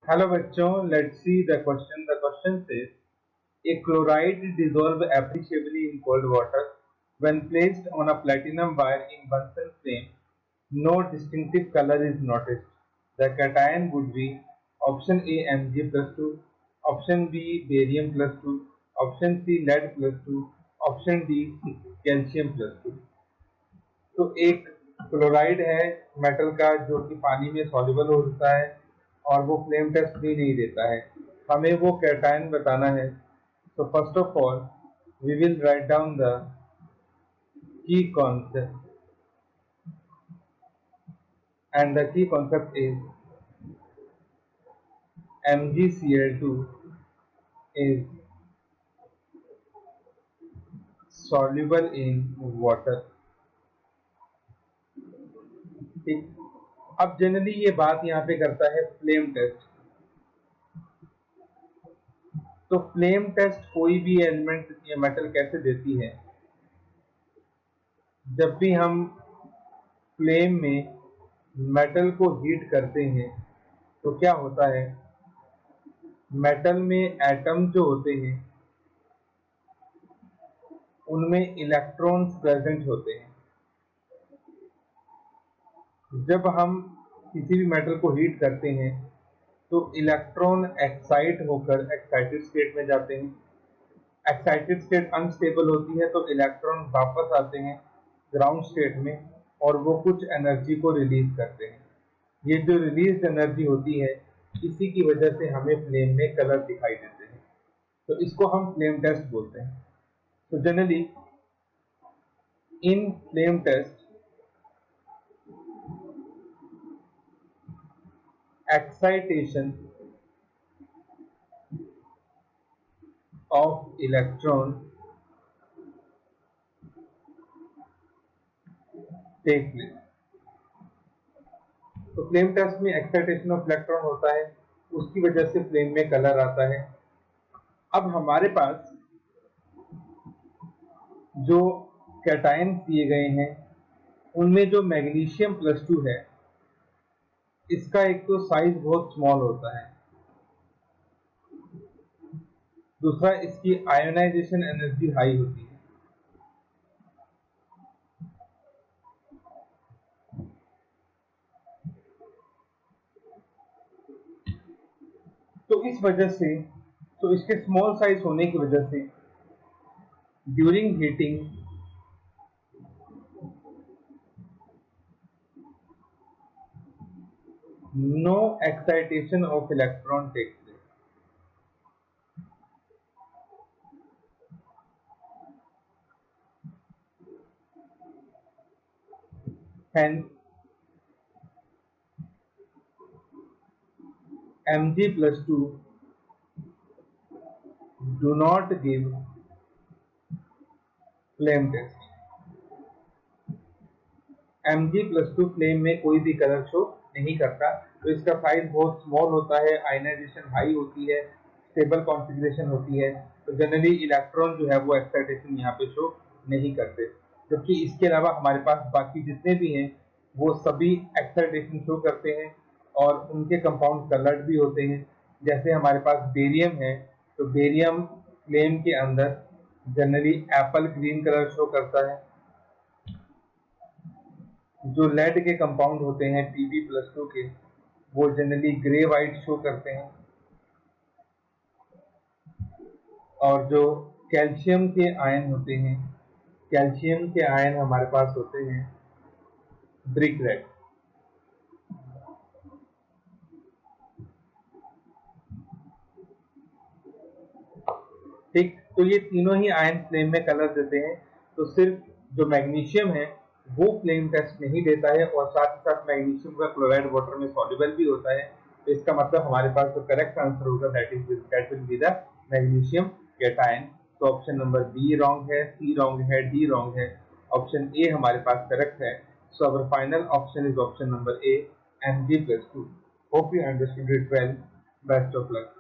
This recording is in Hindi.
हेलो बच्चों, let's see the question. The question says a chloride dissolve appreciably in cold water when placed on a platinum wire in Bunsen flame. No distinctive color is noticed. The cation would be option A Mg plus 2, option B barium plus 2, option C lead plus 2, option D calcium plus 2. तो एक क्लोराइड है मेटल का जो कि पानी में सॉल्युबल होता है और वो फ्लेम टेस्ट भी नहीं देता है. हमें वो कैटायन बताना है. तो first of all we will write down the key concept and the key concept is MgCl2 is soluble in water. ठीक. अब जनरली ये बात यहाँ पे करता है फ्लेम टेस्ट. तो फ्लेम टेस्ट कोई भी एलिमेंट या मेटल कैसे देती है? जब भी हम फ्लेम में मेटल को हीट करते हैं तो क्या होता है, मेटल में एटम जो होते हैं उनमें इलेक्ट्रॉन्स प्रेजेंट होते हैं. जब हम किसी भी मेटल को हीट करते हैं तो इलेक्ट्रॉन एक्साइट होकर एक्साइटेड स्टेट में जाते हैं. एक्साइटेड स्टेट अनस्टेबल होती है तो इलेक्ट्रॉन वापस आते हैं ग्राउंड स्टेट में और वो कुछ एनर्जी को रिलीज करते हैं. ये जो रिलीज एनर्जी होती है इसी की वजह से हमें फ्लेम में कलर दिखाई देते हैं. तो इसको हम फ्लेम टेस्ट बोलते हैं. तो generally in flame test excitation of electron take place. तो फ्लेम टेस्ट में एक्साइटेशन ऑफ इलेक्ट्रॉन होता है, उसकी वजह से फ्लेम में कलर आता है. अब हमारे पास जो कैटायन दिए गए हैं उनमें जो मैग्नीशियम प्लस 2 है इसका एक तो साइज बहुत स्मॉल होता है, दूसरा इसकी आयोनाइजेशन एनर्जी हाई होती है. तो इस वजह से, तो इसके स्मॉल साइज होने की वजह से during heating no excitation of electron takes place. Hence, Mg plus 2 do not give flame test. Mg plus 2 flame में कोई भी कलर शो नहीं करता. तो इसका साइज बहुत स्मॉल होता है, आयनाइजेशन हाई होती है, स्टेबल कॉन्फ़िगरेशन होती है. तो जनरली इलेक्ट्रॉन जो है वो एक्साइटेशन यहाँ पे शो नहीं करते. जबकि इसके अलावा हमारे पास बाकी जितने भी हैं वो सभी एक्साइटेशन शो करते हैं और उनके कंपाउंड कलर्ड भी होते हैं. जैसे हमारे पास बेरियम है, तो बेरियम फ्लेम के अंदर generally Apple green colour show करता है. जो लेड के कंपाउंड होते हैं Pb+2 के, वो जनरली ग्रे वाइट शो करते हैं. और जो कैल्शियम के आयन होते हैं, कैल्शियम के आयन हमारे पास होते हैं ब्रिक रेड. ठीक. तो ये तीनों ही आयन फ्लेम में कलर देते हैं. तो सिर्फ जो मैग्नीशियम है वो फ्लेम टेस्ट नहीं देता है और साथ ही साथ मैग्नीशियम का क्लोराइड वाटर में सॉल्युबल भी होता है. तो इसका मतलब हमारे पास जो करेक्ट आंसर होगा that will be the magnesium cation. तो ऑप्शन नंबर बी रॉन्ग है, सी रॉन्ग है, डी रॉन्ग है, ऑप्शन ए हमारे पास करेक्ट है. So our final option is option number A, Mg+2. Hope you understood it well. Best of luck.